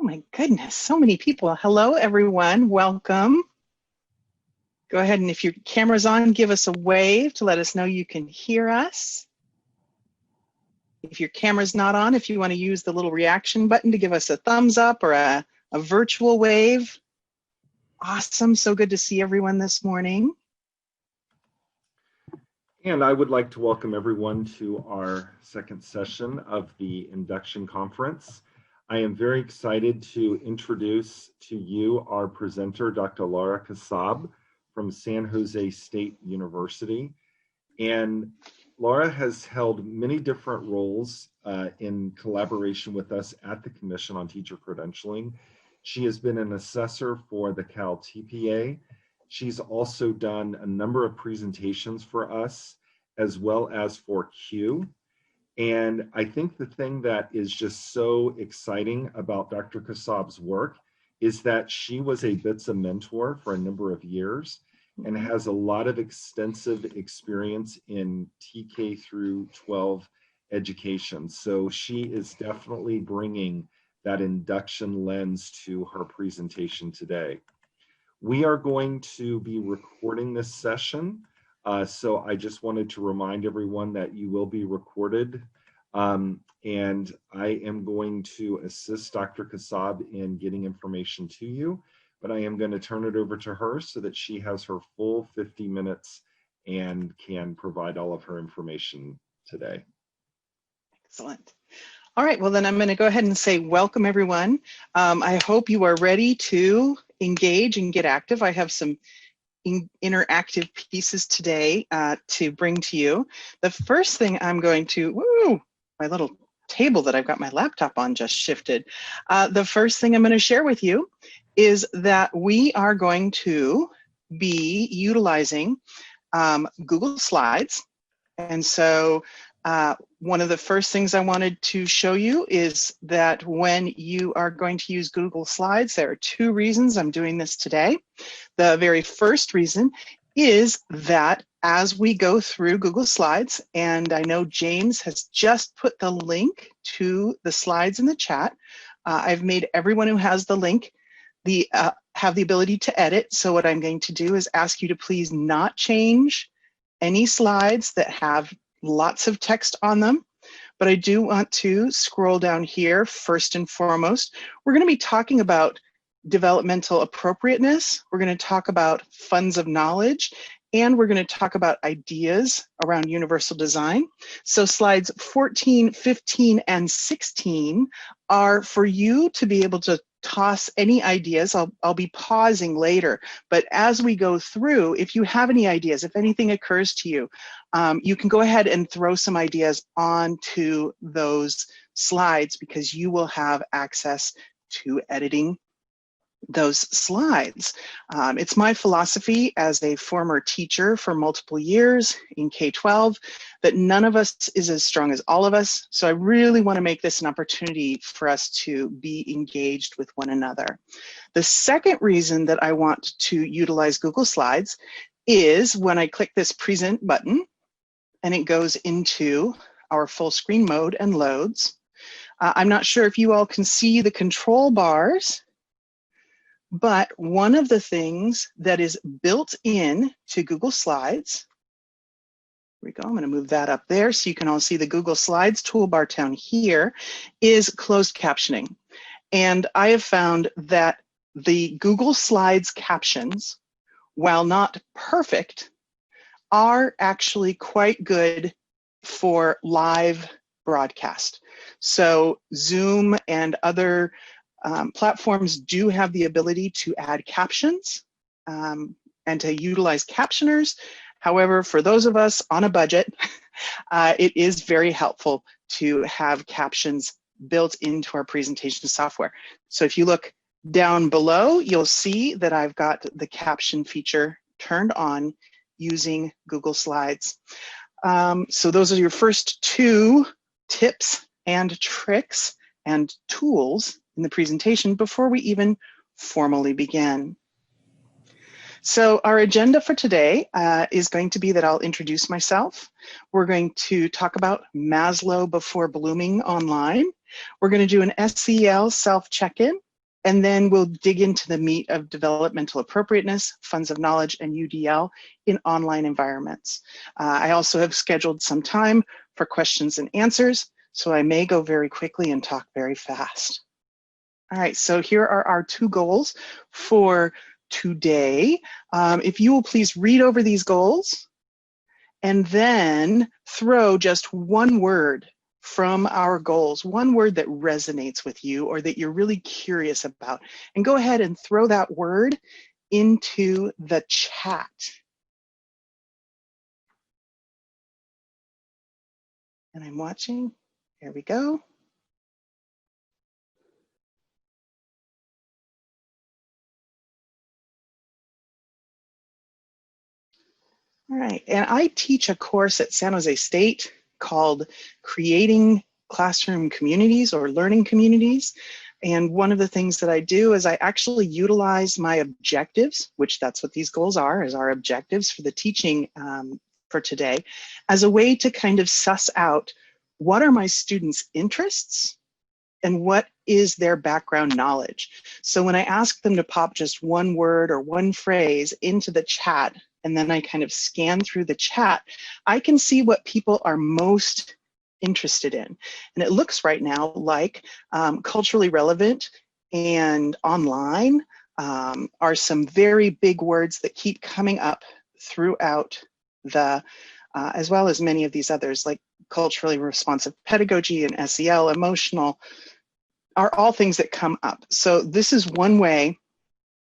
my goodness, so many people. Hello, everyone. Welcome. Go ahead and if your camera's on, give us a wave to let us know you can hear us. If your camera's not on, if you want to use the little reaction button to give us a thumbs up or a virtual wave. Awesome. So good to see everyone this morning. And I would like to welcome everyone to our second session of the induction conference. I am very excited to introduce to you our presenter, Dr. Laura Kassab from San Jose State University. And Laura has held many different roles in collaboration with us at the Commission on Teacher Credentialing. She has been an assessor for the CalTPA. She's also done a number of presentations for us as well as for CUE. And I think the thing that is just so exciting about Dr. Kassab's work is that she was a BITSA mentor for a number of years and has a lot of extensive experience in TK through 12 education. So she is definitely bringing that induction lens to her presentation today. We are going to be recording this session. So I just wanted to remind everyone that you will be recorded. And I am going to assist Dr. Kassab in getting information to you, but I am going to turn it over to her so that she has her full 50 minutes and can provide all of her information today. Excellent. All right, well then I'm going to go ahead and say welcome everyone. I hope you are ready to engage and get active. I have some interactive pieces today to bring to you. The first thing I'm going to, my little table that I've got my laptop on just shifted. The first thing I'm going to share with you is that we are going to be utilizing Google Slides. And so one of the first things I wanted to show you is that when you are going to use Google Slides, there are two reasons I'm doing this today. The very first reason is that as we go through Google Slides, and I know James has just put the link to the slides in the chat, I've made everyone who has the link have the ability to edit. So what I'm going to do is ask you to please not change any slides that have lots of text on them. But I do want to scroll down here first and foremost. We're going to be talking about developmental appropriateness. We're going to talk about funds of knowledge, and we're going to talk about ideas around universal design. So slides 14, 15, and 16 are for you to be able to toss any ideas. I'll be pausing later, but as we go through, if you have any ideas, if anything occurs to you, you can go ahead and throw some ideas onto those slides because you will have access to editing those slides. It's my philosophy as a former teacher for multiple years in K-12 that none of us is as strong as all of us. So I really want to make this an opportunity for us to be engaged with one another. The second reason that I want to utilize Google Slides is when I click this present button and it goes into our full screen mode and loads. I'm not sure if you all can see the control bars, but one of the things that is built in to Google Slides, here we go, I'm going to move that up there so you can all see the Google Slides toolbar down here, is closed captioning. And I have found that the Google Slides captions, while not perfect, are actually quite good for live broadcast. So Zoom and other platforms do have the ability to add captions and to utilize captioners. However, for those of us on a budget, it is very helpful to have captions built into our presentation software. So if you look down below, you'll see that I've got the caption feature turned on using Google Slides. So those are your first two tips and tricks and tools in the presentation before we even formally begin. So our agenda for today is going to be that I'll introduce myself. We're going to talk about Maslow before blooming online. We're going to do an SEL self check-in. And then we'll dig into the meat of developmental appropriateness, funds of knowledge, and UDL in online environments. I also have scheduled some time for questions and answers, so I may go very quickly and talk very fast. All right, so here are our 2 goals for today. If you will please read over these goals and then throw just one word from our goals, one word that resonates with you or that you're really curious about, and go ahead and throw that word into the chat. And I'm watching. There we go. All right, and I teach a course at San Jose State called Creating Classroom Communities or Learning Communities. And one of the things that I do is I actually utilize my objectives, which that's what these goals are, is our objectives for the teaching for today, as a way to kind of suss out what are my students' interests and what is their background knowledge. So when I ask them to pop just one word or one phrase into the chat, and then I kind of scan through the chat, I can see what people are most interested in. And it looks right now like culturally relevant and online are some very big words that keep coming up throughout the, as well as many of these others like culturally responsive pedagogy and SEL, emotional, are all things that come up. So this is one way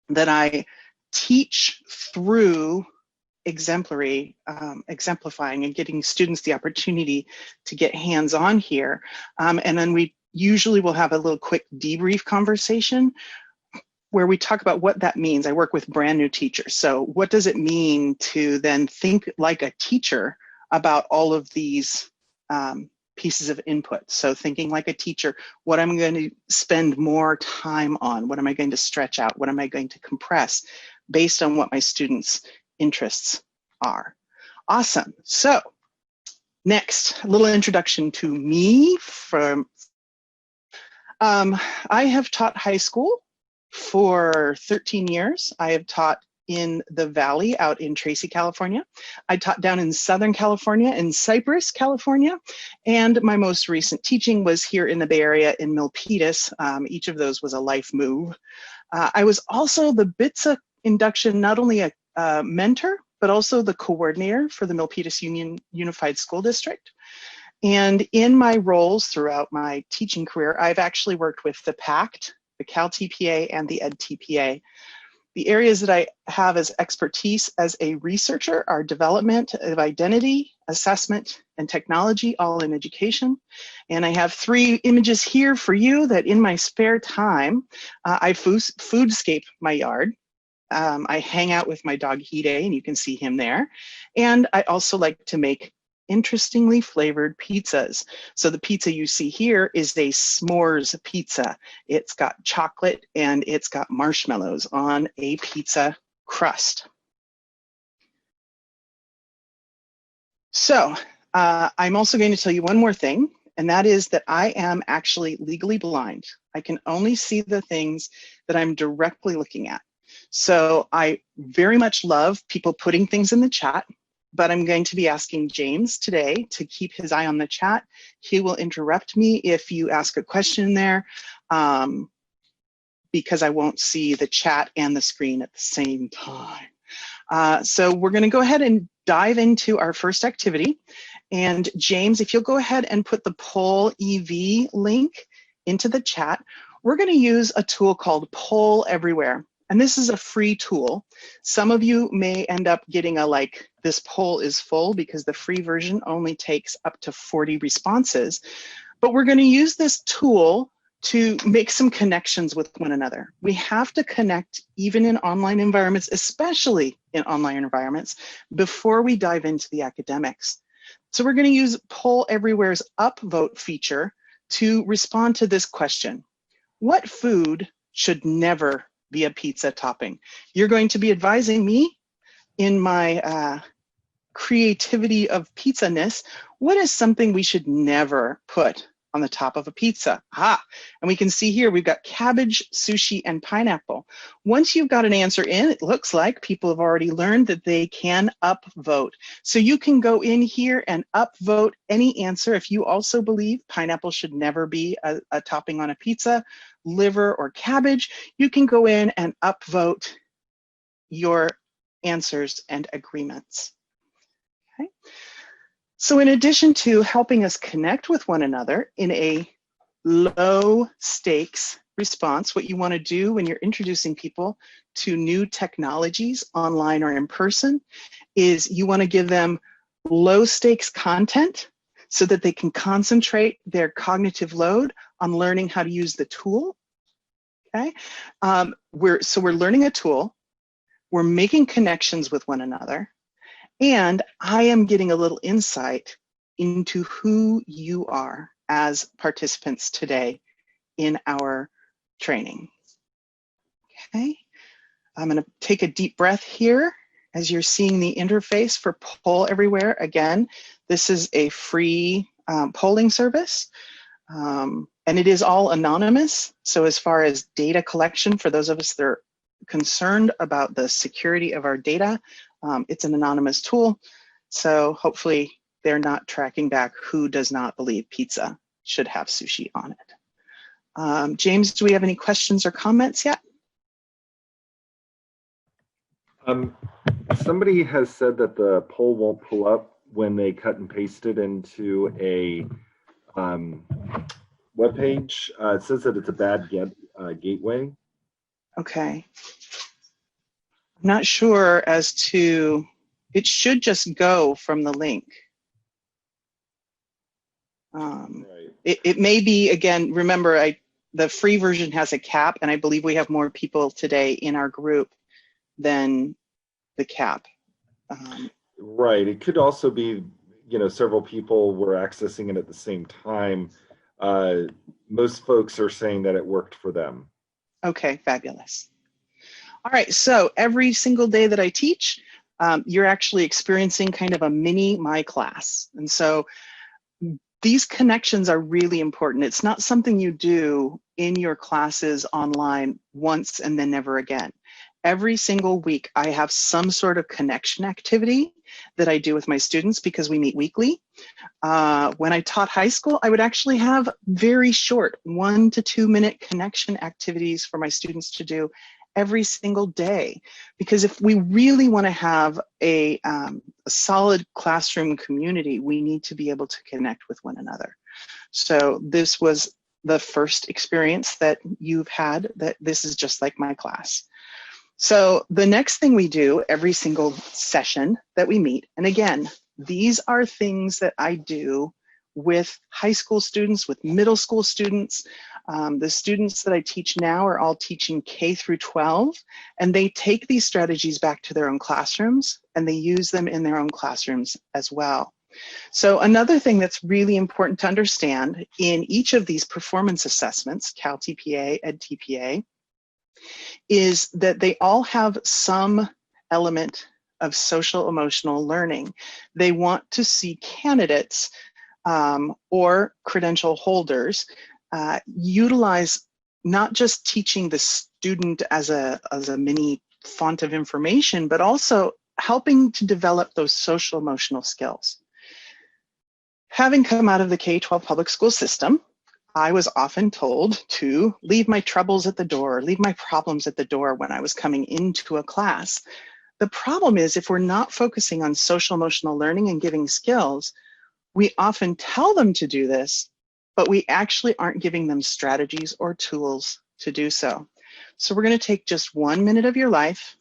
that I teach through exemplifying and getting students the opportunity to get hands-on here. And then we usually will have a little quick debrief conversation where we talk about what that means. I work with brand new teachers. So what does it mean to then think like a teacher about all of these pieces of input? So thinking like a teacher, what I'm going to spend more time on, what am I going to stretch out, what am I going to compress based on what my students' interests are. Awesome. So next, a little introduction to me. I have taught high school for 13 years. I have taught in the Valley out in Tracy, California. I taught down in Southern California, in Cypress, California. And my most recent teaching was here in the Bay Area in Milpitas. Each of those was a life move. I was also the BITSA induction, not only a mentor, but also the coordinator for the Milpitas Unified School District. And in my roles throughout my teaching career, I've actually worked with the TPACK, the CalTPA, and the TPA. The areas that I have as expertise as a researcher are development of identity, assessment, and technology, all in education. And I have 3 images here for you that in my spare time, I foodscape my yard. I hang out with my dog Hide, and you can see him there. And I also like to make interestingly flavored pizzas. So the pizza you see here is a s'mores pizza. It's got chocolate and it's got marshmallows on a pizza crust. So I'm also going to tell you one more thing, and that is that I am actually legally blind. I can only see the things that I'm directly looking at. So I very much love people putting things in the chat, but I'm going to be asking James today to keep his eye on the chat. He will interrupt me if you ask a question there, because I won't see the chat and the screen at the same time. So we're going to go ahead and dive into our first activity. And James, if you'll go ahead and put the Poll EV link into the chat, we're going to use a tool called Poll Everywhere. And this is a free tool. Some of you may end up getting a like, this poll is full, because the free version only takes up to 40 responses. But we're going to use this tool to make some connections with one another. We have to connect even in online environments, especially in online environments, before we dive into the academics. So we're going to use Poll Everywhere's upvote feature to respond to this question. What food should never be a pizza topping? You're going to be advising me in my creativity of pizza-ness. What is something we should never put on the top of a pizza? Ah, and we can see here we've got cabbage, sushi, and pineapple. Once you've got an answer in, it looks like people have already learned that they can upvote. So you can go in here and upvote any answer. If you also believe pineapple should never be a topping on a pizza, liver or cabbage, you can go in and upvote your answers and agreements. Okay. So in addition to helping us connect with one another in a low stakes response, what you want to do when you're introducing people to new technologies online or in person is you want to give them low stakes content so that they can concentrate their cognitive load on learning how to use the tool. Okay, we're learning a tool, we're making connections with one another, and I am getting a little insight into who you are as participants today in our training. Okay, I'm going to take a deep breath here as you're seeing the interface for Poll Everywhere. Again, this is a free polling service, and it is all anonymous. So as far as data collection, for those of us that are concerned about the security of our data, it's an anonymous tool. So hopefully they're not tracking back who does not believe pizza should have sushi on it. James, do we have any questions or comments yet? Somebody has said that the poll won't pull up when they cut and paste it into a web page. It says that it's a bad gateway. Okay. I'm not sure as to, it should just go from the link. Right. It may be, again, remember, the free version has a cap, and I believe we have more people today in our group than the cap. Right. It could also be, several people were accessing it at the same time. Most folks are saying that it worked for them. Okay, fabulous. All right, so every single day that I teach, you're actually experiencing kind of a mini my class. And so these connections are really important. It's not something you do in your classes online once and then never again. Every single week, I have some sort of connection activity that I do with my students because we meet weekly. When I taught high school, I would actually have very short 1 to 2 minute connection activities for my students to do every single day. Because if we really want to have a solid classroom community, we need to be able to connect with one another. So this was the first experience that you've had, that this is just like my class. So the next thing we do every single session that we meet, and again, these are things that I do with high school students, with middle school students. The students that I teach now are all teaching K through 12, and they take these strategies back to their own classrooms, and they use them in their own classrooms as well. So another thing that's really important to understand in each of these performance assessments, CalTPA and TPA, is that they all have some element of social emotional learning. They want to see candidates or credential holders utilize not just teaching the student as a mini font of information, but also helping to develop those social emotional skills. Having come out of the K-12 public school system, I was often told to leave my troubles at the door, leave my problems at the door when I was coming into a class. The problem is, if we're not focusing on social emotional learning and giving skills, we often tell them to do this, but we actually aren't giving them strategies or tools to do so. So we're going to take just 1 minute of your life,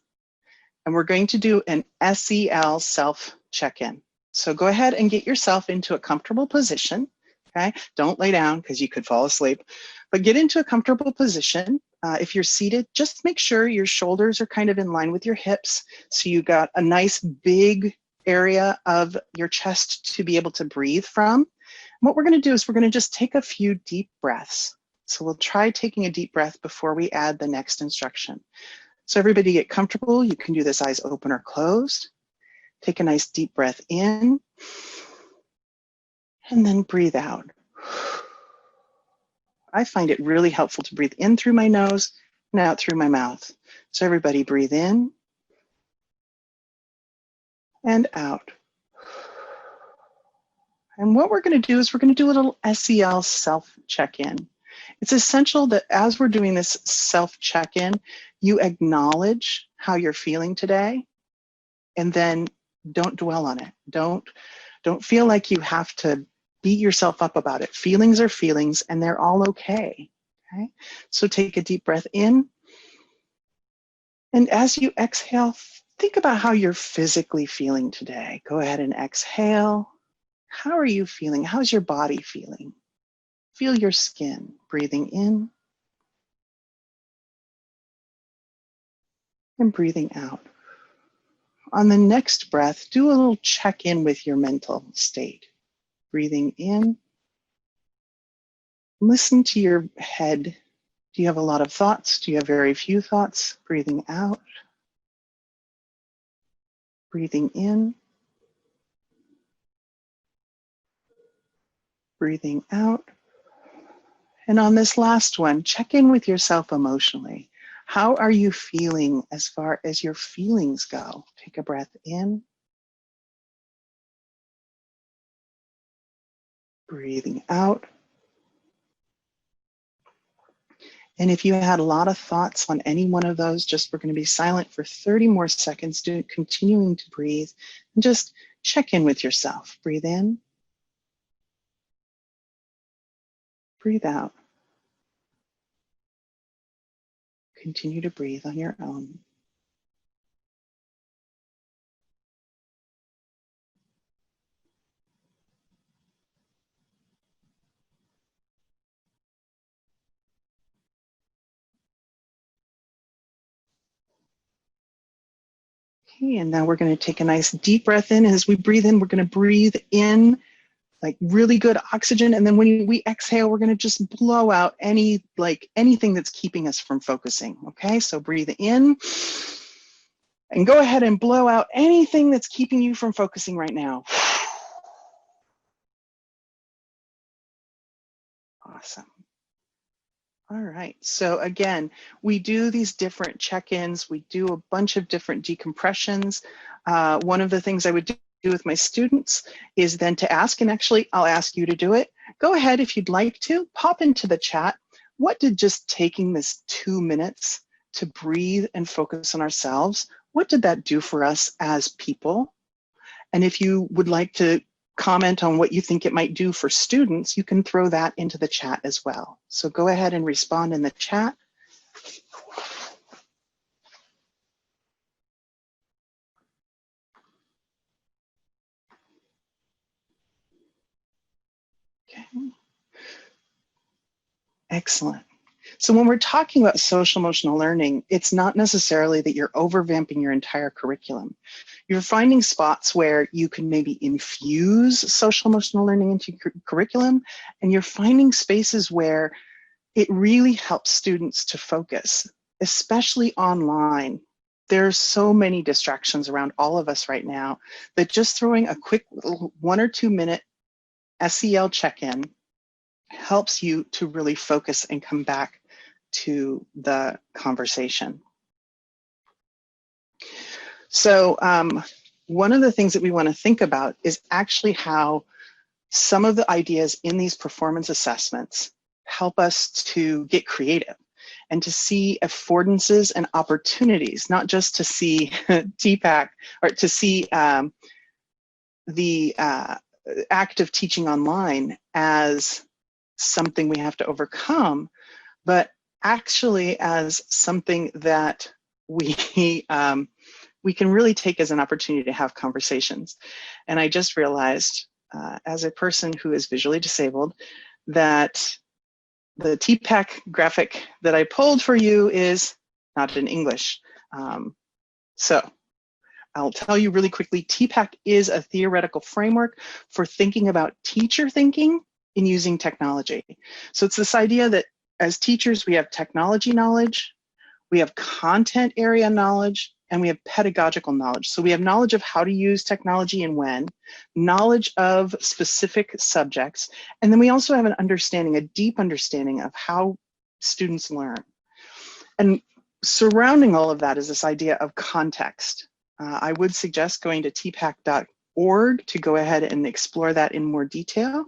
and we're going to do an SEL self check-in. So go ahead and get yourself into a comfortable position. Okay, don't lay down because you could fall asleep, but get into a comfortable position. If you're seated, just make sure your shoulders are kind of in line with your hips, so you got a nice big area of your chest to be able to breathe from. And what we're going to do is we're going to just take a few deep breaths. So we'll try taking a deep breath before we add the next instruction. So everybody get comfortable. You can do this eyes open or closed. Take a nice deep breath in, and then breathe out. I find it really helpful to breathe in through my nose and out through my mouth. So everybody breathe in and out. And what we're going to do is we're going to do a little SEL self-check-in. It's essential that as we're doing this self-check-in, you acknowledge how you're feeling today, and then don't dwell on it. Don't feel like you have to beat yourself up about it. Feelings are feelings, and they're all okay. Okay? So take a deep breath in. And as you exhale, think about how you're physically feeling today. Go ahead and exhale. How are you feeling? How's your body feeling? Feel your skin. Breathing in and breathing out. On the next breath, do a little check-in with your mental state. Breathing in. Listen to your head. Do you have a lot of thoughts? Do you have very few thoughts? Breathing out. Breathing in. Breathing out. And on this last one, check in with yourself emotionally. How are you feeling as far as your feelings go? Take a breath in. Breathing out. And if you had a lot of thoughts on any one of those, we're going to be silent for 30 more seconds, continuing to breathe, and just check in with yourself. Breathe in. Breathe out. Continue to breathe on your own. Okay, and now we're going to take a nice deep breath in. As we breathe in, we're going to breathe in like really good oxygen. And then when we exhale, we're going to just blow out anything that's keeping us from focusing. Okay, so breathe in and go ahead and blow out anything that's keeping you from focusing right now. Awesome. All right, so again, we do these different check-ins. We do a bunch of different decompressions. One of the things I would do with my students is then to ask, and actually I'll ask you to do it. Go ahead if you'd like to, pop into the chat. What did just taking this 2 minutes to breathe and focus on ourselves, what did that do for us as people? And if you would like to comment on what you think it might do for students, you can throw that into the chat as well. So go ahead and respond in the chat. Okay. Excellent. So when we're talking about social emotional learning, it's not necessarily that you're overvamping your entire curriculum. You're finding spots where you can maybe infuse social emotional learning into your curriculum, and you're finding spaces where it really helps students to focus, especially online. There's so many distractions around all of us right now that just throwing a quick 1 or 2 minute SEL check-in helps you to really focus and come back to the conversation. So one of the things that we want to think about is actually how some of the ideas in these performance assessments help us to get creative and to see affordances and opportunities, not just to see TPACK or to see the act of teaching online as something we have to overcome, but actually as something that we can really take as an opportunity to have conversations. And I just realized, as a person who is visually disabled, that the TPACK graphic that I pulled for you is not in English. So I'll tell you really quickly, TPACK is a theoretical framework for thinking about teacher thinking in using technology. So it's this idea that as teachers, we have technology knowledge, we have content area knowledge, and we have pedagogical knowledge. So we have knowledge of how to use technology and when, knowledge of specific subjects, and then we also have an understanding, a deep understanding of how students learn. And surrounding all of that is this idea of context. I would suggest going to tpack.org to go ahead and explore that in more detail.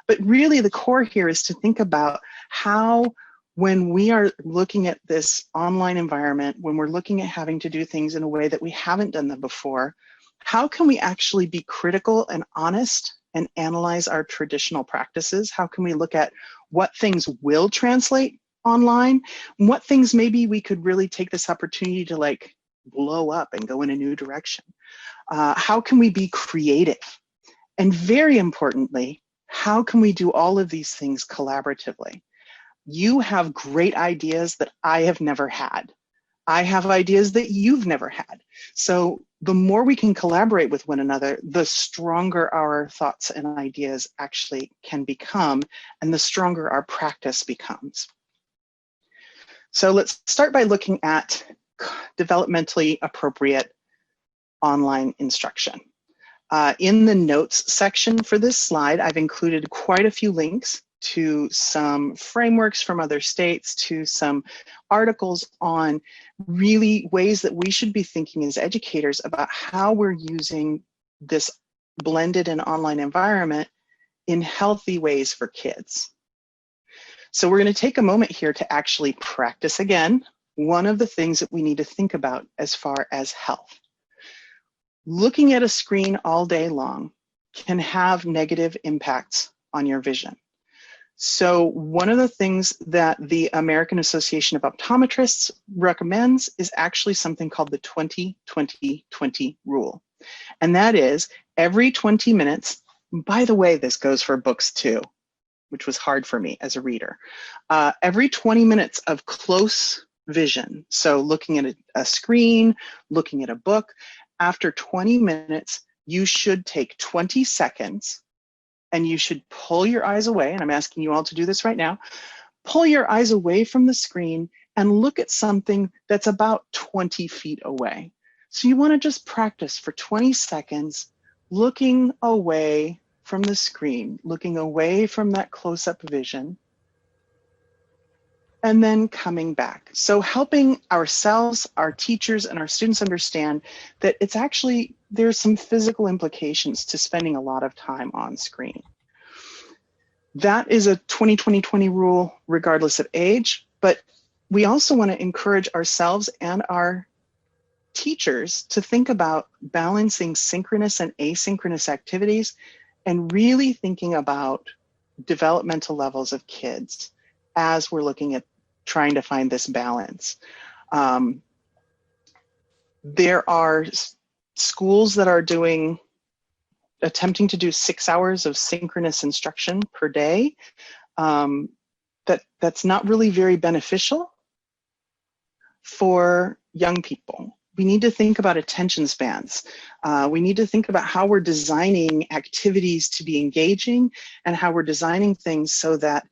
But really the core here is to think about how, when we are looking at this online environment, when we're looking at having to do things in a way that we haven't done them before, how can we actually be critical and honest and analyze our traditional practices? How can we look at what things will translate online, and what things maybe we could really take this opportunity to like blow up and go in a new direction? How can we be creative? And very importantly, how can we do all of these things collaboratively? You have great ideas that I have never had. I have ideas that you've never had. So the more we can collaborate with one another, the stronger our thoughts and ideas actually can become, and the stronger our practice becomes. So let's start by looking at developmentally appropriate online instruction. In the notes section for this slide, I've included quite a few links to some frameworks from other states, to some articles on really ways that we should be thinking as educators about how we're using this blended and online environment in healthy ways for kids. So we're going to take a moment here to actually practice again one of the things that we need to think about as far as health. Looking at a screen all day long can have negative impacts on your vision. So one of the things that the American Association of Optometrists recommends is actually something called the 20-20-20 rule. And that is every 20 minutes, by the way, this goes for books too, which was hard for me as a reader. Every 20 minutes of close vision, so looking at a screen, looking at a book, after 20 minutes, you should take 20 seconds and you should pull your eyes away, and I'm asking you all to do this right now, pull your eyes away from the screen and look at something that's about 20 feet away. So you want to just practice for 20 seconds, looking away from the screen, looking away from that close-up vision, and then coming back. So helping ourselves, our teachers, and our students understand that it's actually, there's some physical implications to spending a lot of time on screen. That is a 20-20-20 rule regardless of age, but we also want to encourage ourselves and our teachers to think about balancing synchronous and asynchronous activities and really thinking about developmental levels of kids as we're looking at trying to find this balance. There are schools that are attempting to do 6 hours of synchronous instruction per day. That's not really very beneficial for young people. We need to think about attention spans. We need to think about how we're designing activities to be engaging and how we're designing things so that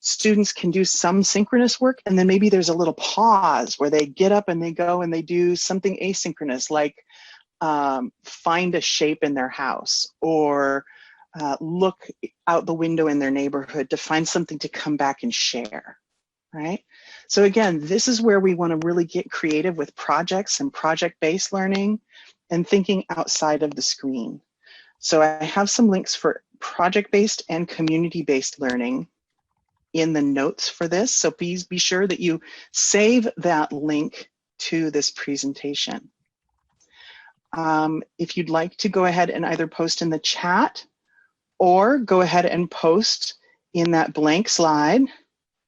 students can do some synchronous work, and then maybe there's a little pause where they get up and they go and they do something asynchronous, like find a shape in their house or look out the window in their neighborhood to find something to come back and share, right? So again, this is where we want to really get creative with projects and project-based learning and thinking outside of the screen. So I have some links for project-based and community-based learning in the notes for this. So please be sure that you save that link to this presentation. If you'd like to go ahead and either post in the chat or go ahead and post in that blank slide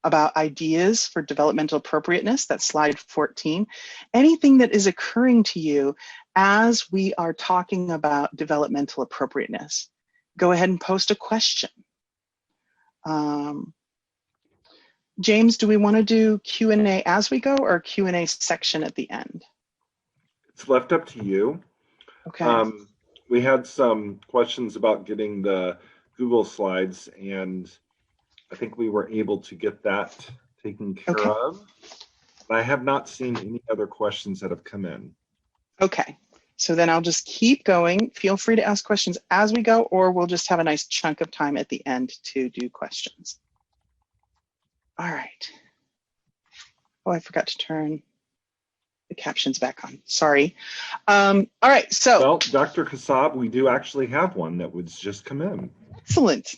about ideas for developmental appropriateness, that's slide 14, anything that is occurring to you as we are talking about developmental appropriateness. Go ahead and post a question. James, do we want to do Q&A as we go or Q&A section at the end? It's left up to you. Okay. We had some questions about getting the Google Slides, and I think we were able to get that taken care of. But I have not seen any other questions that have come in. Okay, so then I'll just keep going. Feel free to ask questions as we go, or we'll just have a nice chunk of time at the end to do questions. All right. Oh, I forgot to turn the captions back on. Sorry. All right, so. Well, Dr. Kassab, we do actually have one that was just come in. Excellent.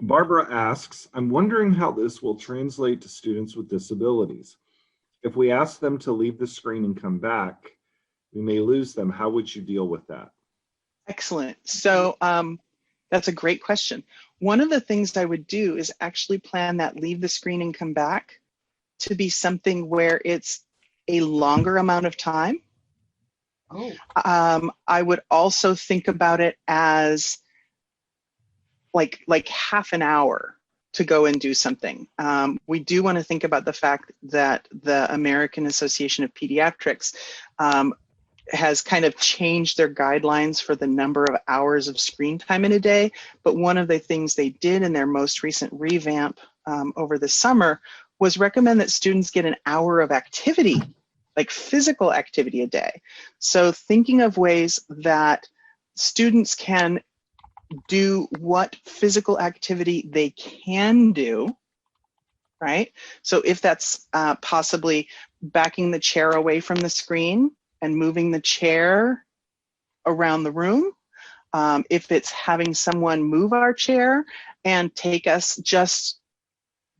Barbara asks, I'm wondering how this will translate to students with disabilities. If we ask them to leave the screen and come back, we may lose them. How would you deal with that? Excellent. So that's a great question. One of the things I would do is actually plan that leave the screen and come back to be something where it's a longer amount of time. Oh. I would also think about it as like half an hour to go and do something. We do want to think about the fact that the American Association of Pediatrics has kind of changed their guidelines for the number of hours of screen time in a day. But one of the things they did in their most recent revamp over the summer was recommend that students get an hour of activity, like physical activity a day. So thinking of ways that students can do what physical activity they can do, right? So if that's possibly backing the chair away from the screen and moving the chair around the room, if it's having someone move our chair and take us just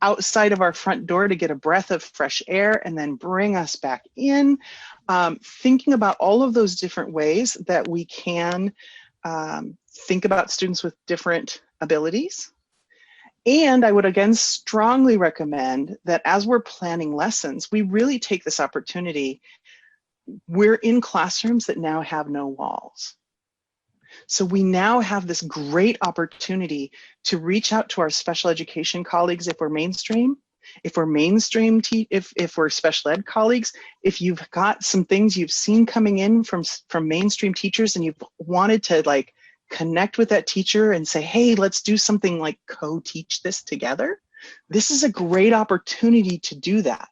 outside of our front door to get a breath of fresh air and then bring us back in, thinking about all of those different ways that we can think about students with different abilities. And I would again strongly recommend that as we're planning lessons, we really take this opportunity. We're in classrooms that now have no walls. So we now have this great opportunity to reach out to our special education colleagues if we're mainstream. If we're mainstream, if we're special ed colleagues, if you've got some things you've seen coming in from mainstream teachers and you've wanted to like connect with that teacher and say, hey, let's do something like co-teach this together. This is a great opportunity to do that.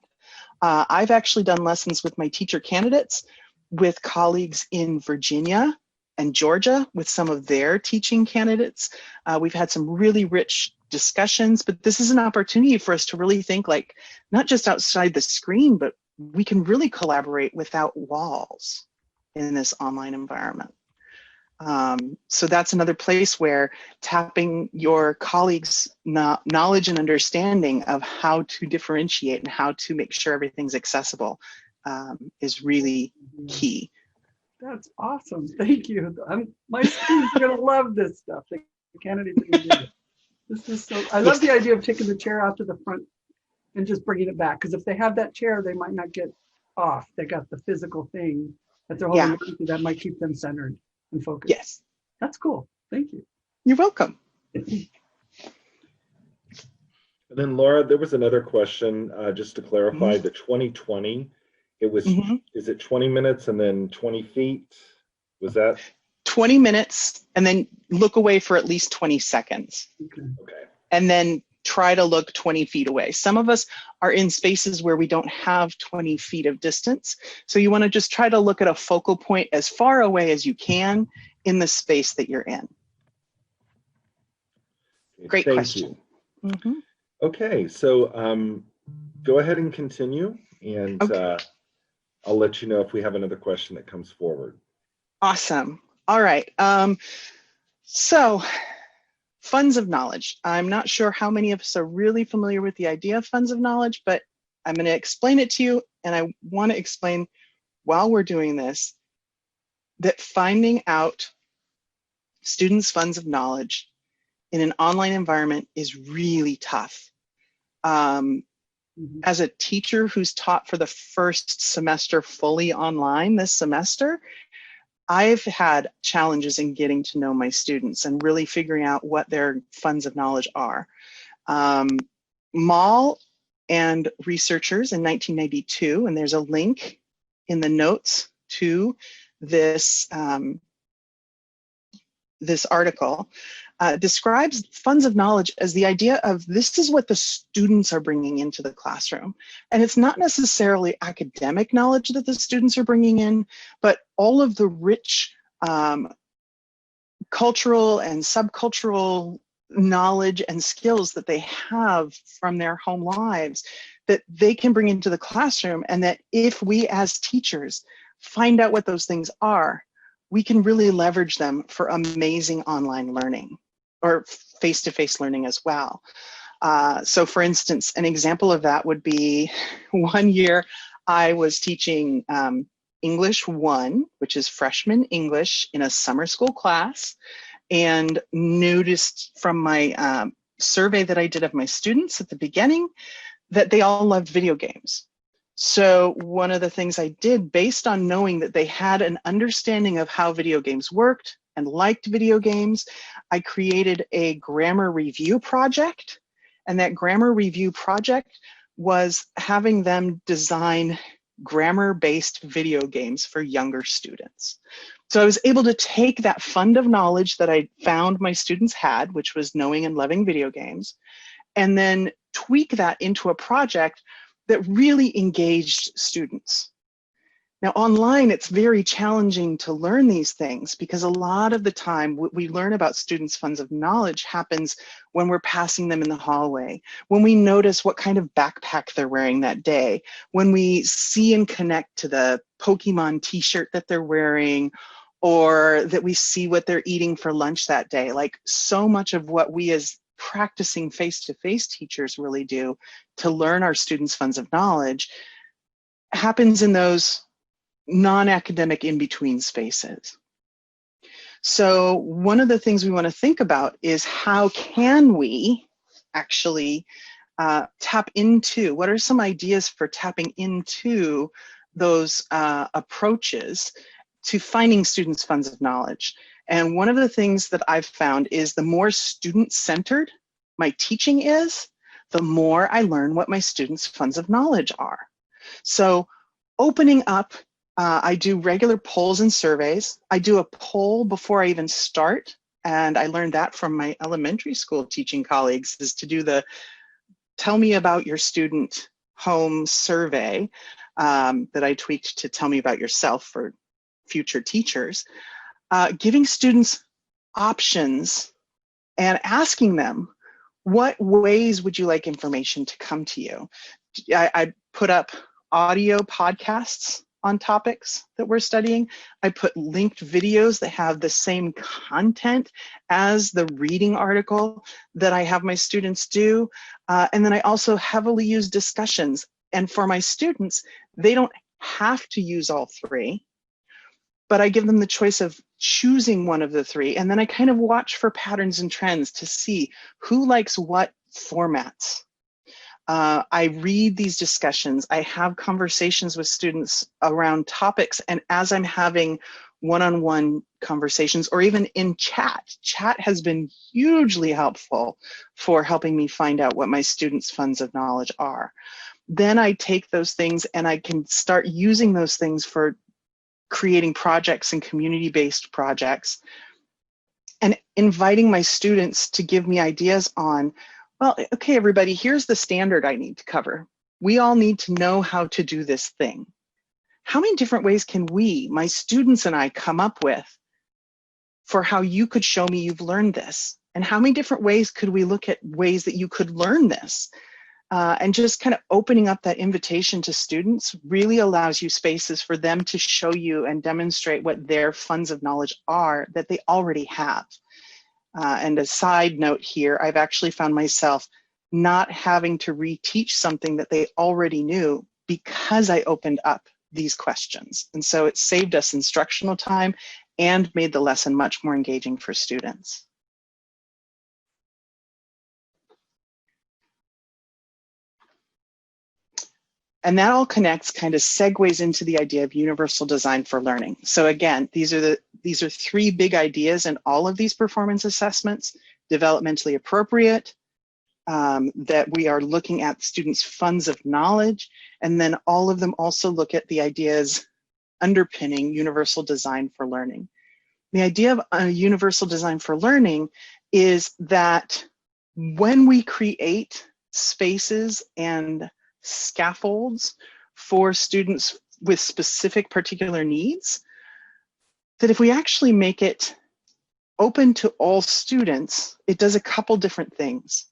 I've actually done lessons with my teacher candidates, with colleagues in Virginia and Georgia with some of their teaching candidates. We've had some really rich discussions, but this is an opportunity for us to really think like, not just outside the screen, but we can really collaborate without walls in this online environment. So that's another place where tapping your colleagues' knowledge and understanding of how to differentiate and how to make sure everything's accessible is really key. That's awesome. Thank you. My students are going to love this stuff. The candidates are going to do it. This is so, I love the idea of taking the chair out to the front and just bringing it back. Because if they have that chair, they might not get off. They got the physical thing that they're holding onto that might keep them centered and focused. Yes. That's cool. Thank you. You're welcome. And then Laura, there was another question, just to clarify, the 2020, it was, is it 20 minutes and then 20 feet? Was that? 20 minutes and then look away for at least 20 seconds. Okay. And then try to look 20 feet away. Some of us are in spaces where we don't have 20 feet of distance. So you want to just try to look at a focal point as far away as you can in the space that you're in. Great question. Thank you. Okay, so go ahead and continue, and I'll let you know if we have another question that comes forward. Awesome. All right. So funds of knowledge. I'm not sure how many of us are really familiar with the idea of funds of knowledge, but I'm going to explain it to you. And I want to explain while we're doing this, that finding out students' funds of knowledge in an online environment is really tough. As a teacher who's taught for the first semester fully online this semester, I've had challenges in getting to know my students and really figuring out what their funds of knowledge are. Mall and researchers in 1992, and there's a link in the notes to this, this article, describes funds of knowledge as the idea of this is what the students are bringing into the classroom. And it's not necessarily academic knowledge that the students are bringing in, but all of the rich cultural and subcultural knowledge and skills that they have from their home lives that they can bring into the classroom, and that if we as teachers find out what those things are, we can really leverage them for amazing online learning or face-to-face learning as well. So for instance, an example of that would be one year I was teaching English 1, which is freshman English, in a summer school class, and noticed from my survey that I did of my students at the beginning that they all loved video games. So one of the things I did, based on knowing that they had an understanding of how video games worked and liked video games, I created a grammar review project. And that grammar review project was having them design grammar-based video games for younger students. So I was able to take that fund of knowledge that I found my students had, which was knowing and loving video games, and then tweak that into a project that really engaged students. Now online, it's very challenging to learn these things because a lot of the time what we learn about students' funds of knowledge happens when we're passing them in the hallway, when we notice what kind of backpack they're wearing that day, when we see and connect to the Pokemon t-shirt that they're wearing, or that we see what they're eating for lunch that day. Like, so much of what we as practicing face-to-face teachers really do to learn our students' funds of knowledge happens in those non-academic in-between spaces. So one of the things we want to think about is how can we actually tap into, what are some ideas for tapping into those approaches to finding students' funds of knowledge. And one of the things that I've found is the more student-centered my teaching is, the more I learn what my students' funds of knowledge are. So opening up, I do regular polls and surveys. I do a poll before I even start, and I learned that from my elementary school teaching colleagues, is to do the tell me about your student home survey that I tweaked to tell me about yourself for future teachers, giving students options and asking them, what ways would you like information to come to you? I put up audio podcasts on topics that we're studying. I put linked videos that have the same content as the reading article that I have my students do. And then I also heavily use discussions. And for my students, they don't have to use all three, but I give them the choice of choosing one of the three. And then I kind of watch for patterns and trends to see who likes what formats. I read these discussions. I have conversations with students around topics. And as I'm having one-on-one conversations, or even in chat has been hugely helpful for helping me find out what my students' funds of knowledge are. Then I take those things and I can start using those things for creating projects and community-based projects, and inviting my students to give me ideas on, well, okay, everybody, here's the standard I need to cover. We all need to know how to do this thing. How many different ways can we, my students and I, come up with for how you could show me you've learned this? And how many different ways could we look at ways that you could learn this? And just kind of opening up that invitation to students really allows you spaces for them to show you and demonstrate what their funds of knowledge are that they already have. And a side note here, I've actually found myself not having to reteach something that they already knew because I opened up these questions. And so it saved us instructional time and made the lesson much more engaging for students. And that all connects, kind of segues into the idea of universal design for learning. So again, these are three big ideas in all of these performance assessments: developmentally appropriate, that we are looking at students' funds of knowledge, and then all of them also look at the ideas underpinning universal design for learning. The idea of a universal design for learning is that when we create spaces and scaffolds for students with specific particular needs, that if we actually make it open to all students, it does a couple different things.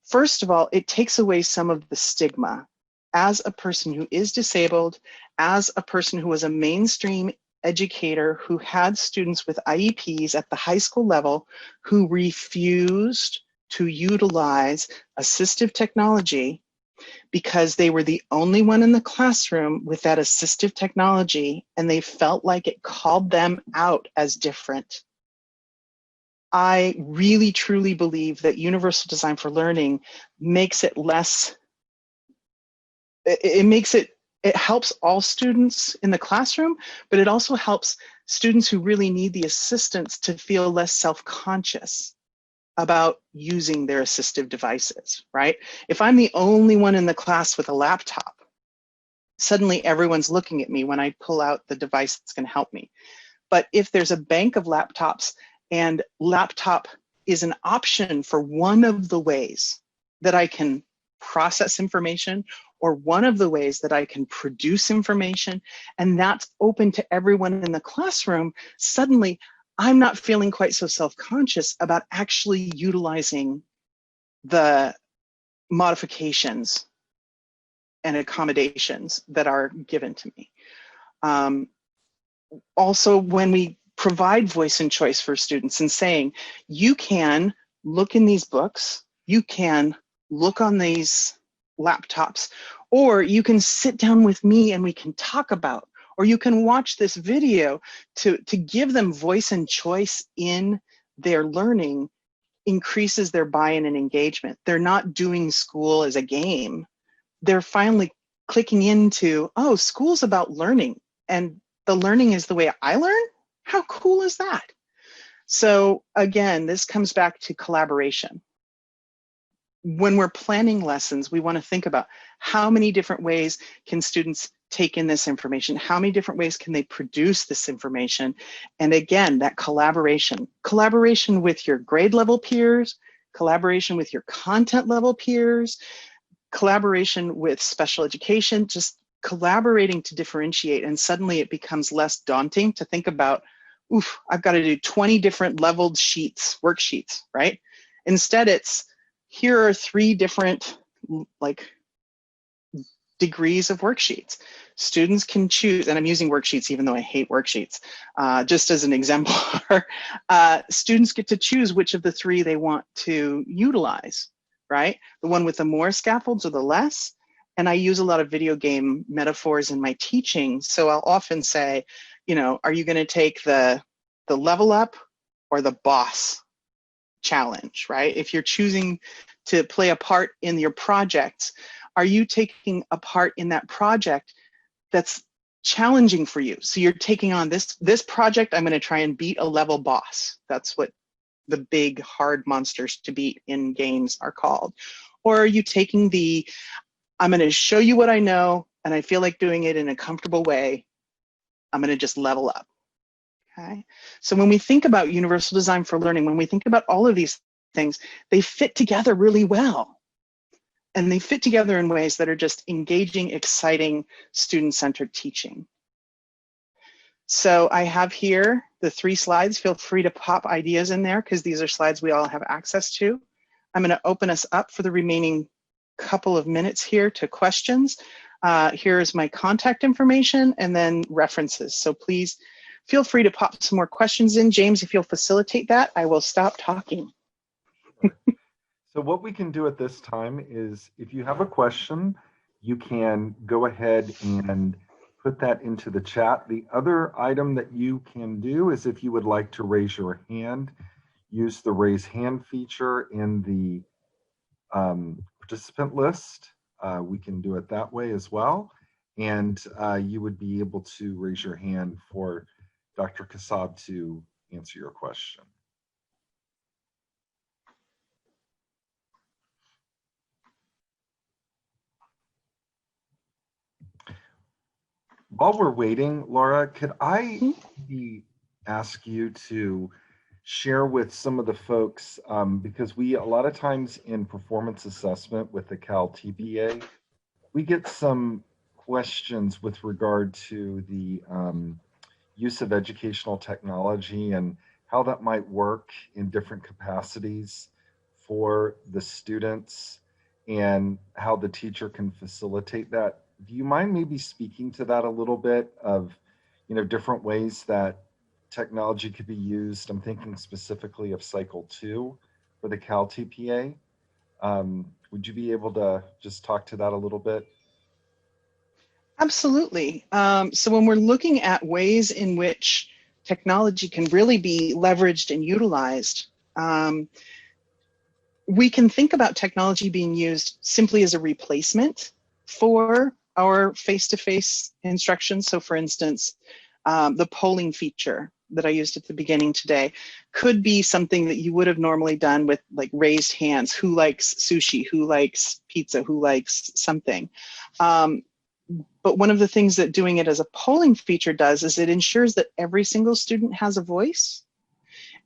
First of all, it takes away some of the stigma. As a person who is disabled, as a person who was a mainstream educator who had students with IEPs at the high school level who refused to utilize assistive technology because they were the only one in the classroom with that assistive technology and they felt like it called them out as different. I really truly believe that universal design for learning makes it less, it helps all students in the classroom, but it also helps students who really need the assistance to feel less self-conscious about using their assistive devices, right? If I'm the only one in the class with a laptop, suddenly everyone's looking at me when I pull out the device that's going to help me. But if there's a bank of laptops and laptop is an option for one of the ways that I can process information or one of the ways that I can produce information, and that's open to everyone in the classroom, suddenly I'm not feeling quite so self-conscious about actually utilizing the modifications and accommodations that are given to me. Also, when we provide voice and choice for students and saying, you can look in these books, you can look on these laptops, or you can sit down with me and we can talk about, or you can watch this video to give them voice and choice in their learning, increases their buy-in and engagement. They're not doing school as a game. They're finally clicking into, oh, school's about learning, and the learning is the way I learn? How cool is that? So again, this comes back to collaboration. When we're planning lessons, we want to think about how many different ways can students take in this information? How many different ways can they produce this information? And again, that collaboration with your grade level peers, collaboration with your content level peers, collaboration with special education, just collaborating to differentiate, and suddenly it becomes less daunting to think about, oof, I've got to do 20 different leveled sheets, worksheets, right? Instead, it's, here are 3 different like degrees of worksheets. Students can choose, and I'm using worksheets even though I hate worksheets, just as an exemplar. Students get to choose which of the 3 they want to utilize, right? The one with the more scaffolds or the less. And I use a lot of video game metaphors in my teaching. So I'll often say, you know, are you going to take the level up or the boss challenge, right? If you're choosing to play a part in your projects, are you taking a part in that project that's challenging for you? So you're taking on this project, I'm going to try and beat a level boss. That's what the big hard monsters to beat in games are called. Or are you taking the, I'm going to show you what I know and I feel like doing it in a comfortable way, I'm going to just level up. Okay. So when we think about universal design for learning, when we think about all of these things, they fit together really well. And they fit together in ways that are just engaging, exciting, student-centered teaching. So I have here the 3 slides. Feel free to pop ideas in there because these are slides we all have access to. I'm going to open us up for the remaining couple of minutes here to questions. Here's my contact information and then references. So please feel free to pop some more questions in. James, if you'll facilitate that, I will stop talking. So what we can do at this time is, if you have a question, you can go ahead and put that into the chat. The other item that you can do is, if you would like to raise your hand, use the raise hand feature in the participant list. We can do it that way as well. And you would be able to raise your hand for Dr. Kassab to answer your question. While we're waiting, Laura, could I ask you to share with some of the folks, because we, a lot of times in performance assessment with the CalTPA, we get some questions with regard to the use of educational technology and how that might work in different capacities for the students and how the teacher can facilitate that. Do you mind maybe speaking to that a little bit of, different ways that technology could be used? I'm thinking specifically of cycle 2 for the CalTPA. Would you be able to just talk to that a little bit? Absolutely. So when we're looking at ways in which technology can really be leveraged and utilized, we can think about technology being used simply as a replacement for our face-to-face instruction. So for instance, the polling feature that I used at the beginning today could be something that you would have normally done with like raised hands. Who likes sushi? Who likes pizza? Who likes something? But one of the things that doing it as a polling feature does is it ensures that every single student has a voice.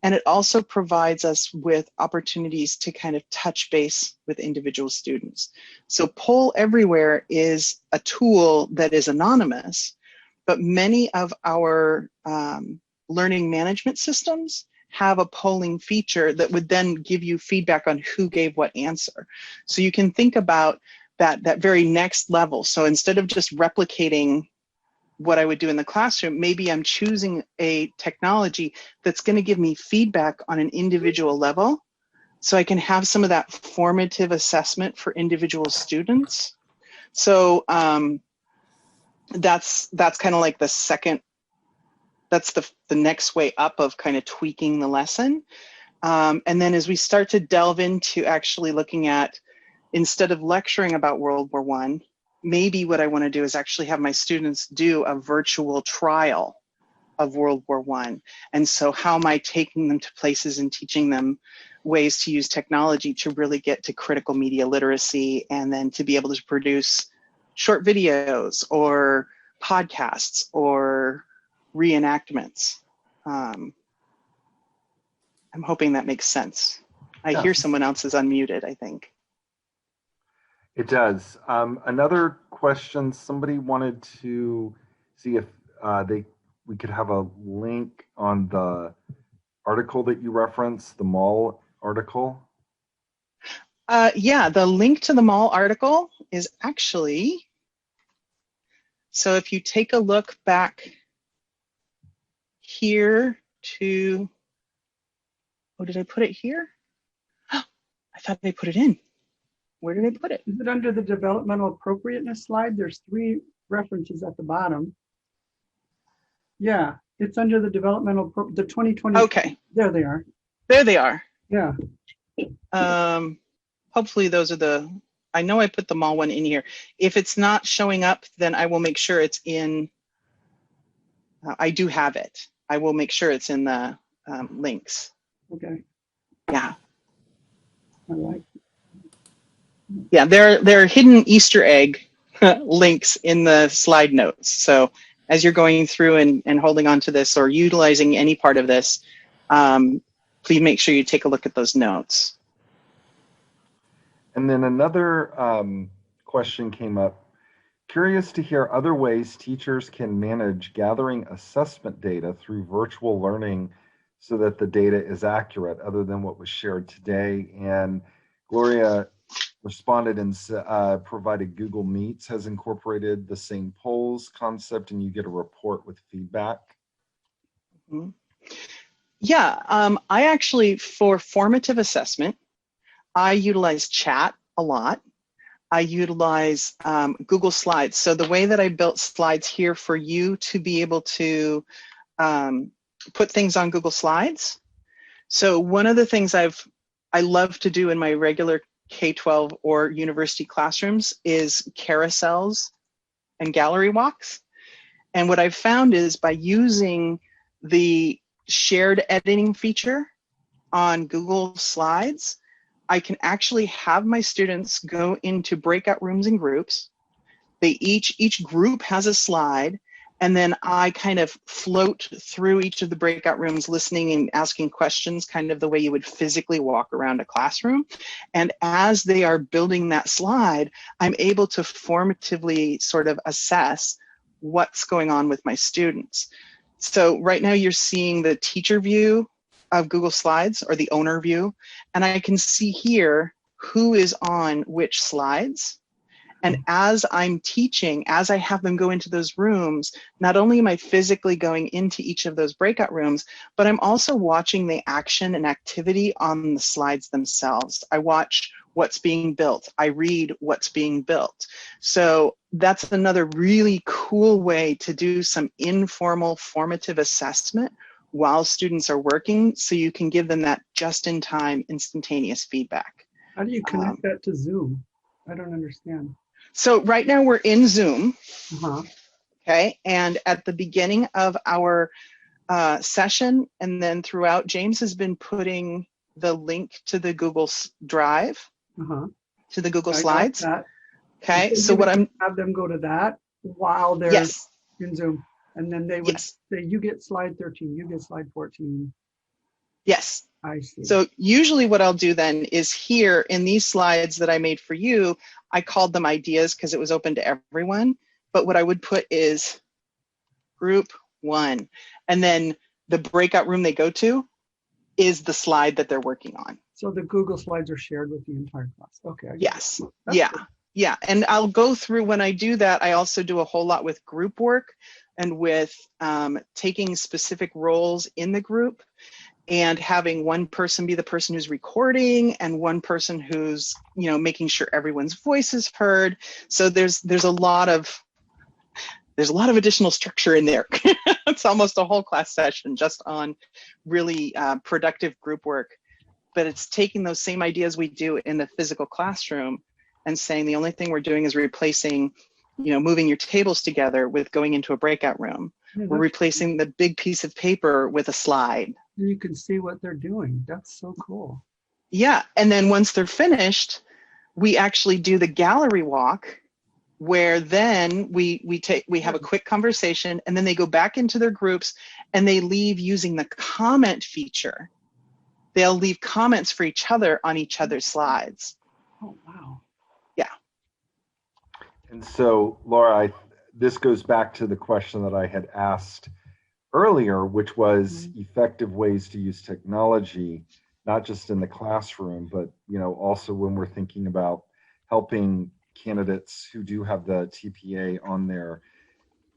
And it also provides us with opportunities to kind of touch base with individual students. So Poll Everywhere is a tool that is anonymous, but many of our learning management systems have a polling feature that would then give you feedback on who gave what answer. So you can think about that very next level. So instead of just replicating what I would do in the classroom, maybe I'm choosing a technology that's going to give me feedback on an individual level, so I can have some of that formative assessment for individual students. So that's kind of like the second, that's the next way up of kind of tweaking the lesson. And then as we start to delve into actually looking at, instead of lecturing about World War I, maybe what I want to do is actually have my students do a virtual trial of World War I. And so how am I taking them to places and teaching them ways to use technology to really get to critical media literacy, and then to be able to produce short videos or podcasts or reenactments. I'm hoping that makes sense. I hear someone else is unmuted, I think. It does. Another question, somebody wanted to see if we could have a link on the article that you referenced, the mall article. Yeah, the link to the mall article is actually, so if you take a look back here to, oh, did I put it here? I thought they put it in. Where did I put it? Is it under the developmental appropriateness slide? There's 3 references at the bottom. Yeah, it's under the developmental, the 2020. Okay. There they are. There they are. Yeah. Hopefully those are the, I know I put the mall one in here. If it's not showing up, then I will make sure it's in, I do have it. I will make sure it's in the links. Okay. Yeah. I like. Yeah, there are hidden Easter egg links in the slide notes. So as you're going through and holding on to this or utilizing any part of this, please make sure you take a look at those notes. And then another question came up. Curious to hear other ways teachers can manage gathering assessment data through virtual learning so that the data is accurate, other than what was shared today. And Gloria responded and provided Google Meets has incorporated the same polls concept, and you get a report with feedback. Mm-hmm. Yeah, I actually, for formative assessment, I utilize chat a lot. I utilize Google Slides. So the way that I built slides here for you to be able to put things on Google Slides. So one of the things I love to do in my regular K-12 or university classrooms is carousels and gallery walks. And what I've found is by using the shared editing feature on Google Slides, I can actually have my students go into breakout rooms and groups. They each group has a slide, And then I kind of float through each of the breakout rooms, listening and asking questions, kind of the way you would physically walk around a classroom. And as they are building that slide, I'm able to formatively sort of assess what's going on with my students. So right now you're seeing the teacher view of Google Slides, or the owner view, and I can see here who is on which slides. And as I'm teaching, as I have them go into those rooms, not only am I physically going into each of those breakout rooms, but I'm also watching the action and activity on the slides themselves. I watch what's being built. I read what's being built. So that's another really cool way to do some informal formative assessment while students are working, so you can give them that just-in-time instantaneous feedback. How do you connect that to Zoom? I don't understand. So right now we're in Zoom, Uh-huh. okay? And at the beginning of our session, and then throughout, James has been putting the link to the Google Drive, Uh-huh. to the Google I got Slides. that. Okay, so what I'm, have them go to that while they're yes, in Zoom, and then they would yes, say, you get slide 13, you get slide 14. yes. I see. So usually what I'll do then is here in these slides that I made for you, I called them ideas because it was open to everyone. But what I would put is group 1. And then the breakout room they go to is the slide that they're working on. So the Google Slides are shared with the entire class. Okay. I get Yes. it. That's Yeah. good. Yeah. And I'll go through, when I do that, I also do a whole lot with group work and with taking specific roles in the group, and having one person be the person who's recording and one person who's, you know, making sure everyone's voice is heard. So there's a lot of additional structure in there. It's almost a whole class session just on really productive group work. But it's taking those same ideas we do in the physical classroom and saying the only thing we're doing is replacing, you know, moving your tables together with going into a breakout room. Yeah, We're replacing the big piece of paper with a slide. you can see what they're doing. That's so cool. Yeah, and then once they're finished, we actually do the gallery walk, where then we have a quick conversation, and then they go back into their groups and they leave using the comment feature. They'll leave comments for each other on each other's slides. Oh, wow. Yeah. And so, Laura, this goes back to the question that I had asked earlier, which was effective ways to use technology, not just in the classroom, but, you know, also when we're thinking about helping candidates who do have the TPA on their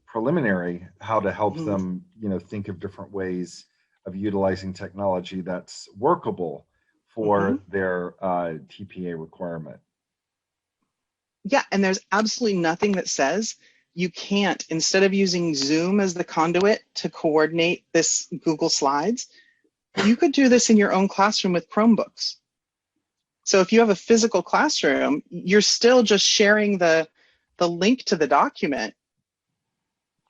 preliminary, how to help them, you know, think of different ways of utilizing technology that's workable for their TPA requirement. Yeah, and there's absolutely nothing that says you can't, instead of using Zoom as the conduit to coordinate this Google Slides, you could do this in your own classroom with Chromebooks. So if you have a physical classroom, you're still just sharing the link to the document,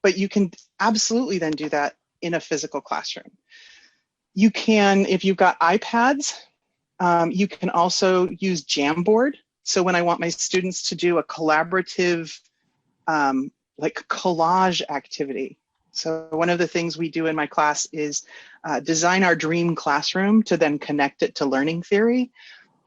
but you can absolutely then do that in a physical classroom. You can, if you've got iPads, you can also use Jamboard. So when I want my students to do a collaborative, like collage activity. So one of the things we do in my class is design our dream classroom to then connect it to learning theory.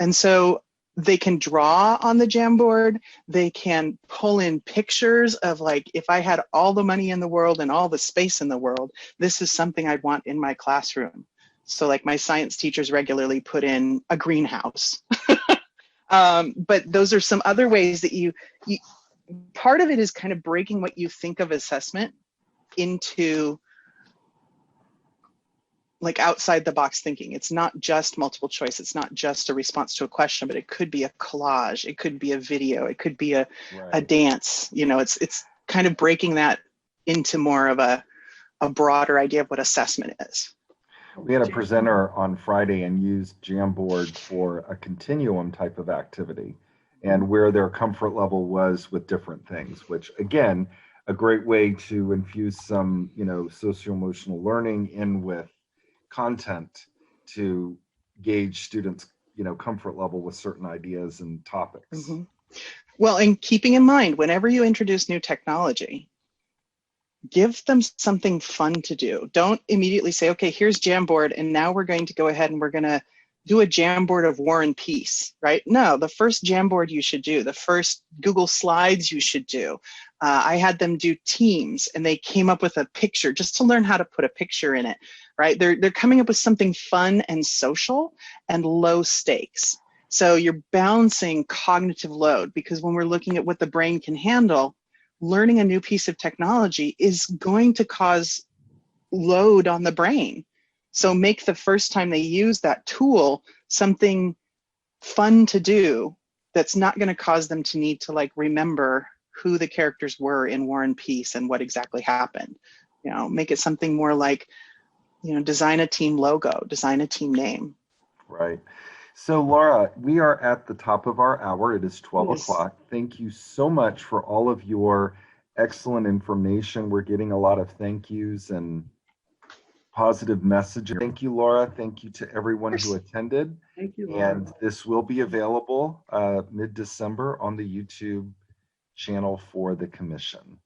And so they can draw on the Jamboard. They can pull in pictures of, like, if I had all the money in the world and all the space in the world, this is something I'd want in my classroom. So like my science teachers regularly put in a greenhouse. But those are some other ways that you part of it is kind of breaking what you think of assessment into like outside the box thinking. It's not just multiple choice. It's not just a response to a question, but it could be a collage. It could be a video. It could be a dance. You know, it's kind of breaking that into more of a broader idea of what assessment is. We had a presenter on Friday and used Jamboard for a continuum type of activity, and where their comfort level was with different things, which again, a great way to infuse some, you know, socio-emotional learning in with content to gauge students, you know, comfort level with certain ideas and topics. Well, and keeping in mind, whenever you introduce new technology, give them something fun to do. Don't immediately say, okay, here's Jamboard, and now we're going to go ahead and we're going to do a Jamboard of War and Peace, right? No, the first Jamboard you should do, the first Google Slides you should do. I had them do teams, and they came up with a picture just to learn how to put a picture in it, right? They're coming up with something fun and social and low stakes. So you're balancing cognitive load, because when we're looking at what the brain can handle, learning a new piece of technology is going to cause load on the brain. So make the first time they use that tool something fun to do that's not going to cause them to need to like remember who the characters were in War and Peace and what exactly happened. You know, make it something more like, you know, design a team logo, design a team name. Right. So Laura, we are at the top of our hour. It is 12 Yes. o'clock. Thank you so much for all of your excellent information. We're getting a lot of thank yous and positive messages. Thank you, Laura. Thank you to everyone who attended. Thank you, Laura. And this will be available mid-December on the YouTube channel for the commission.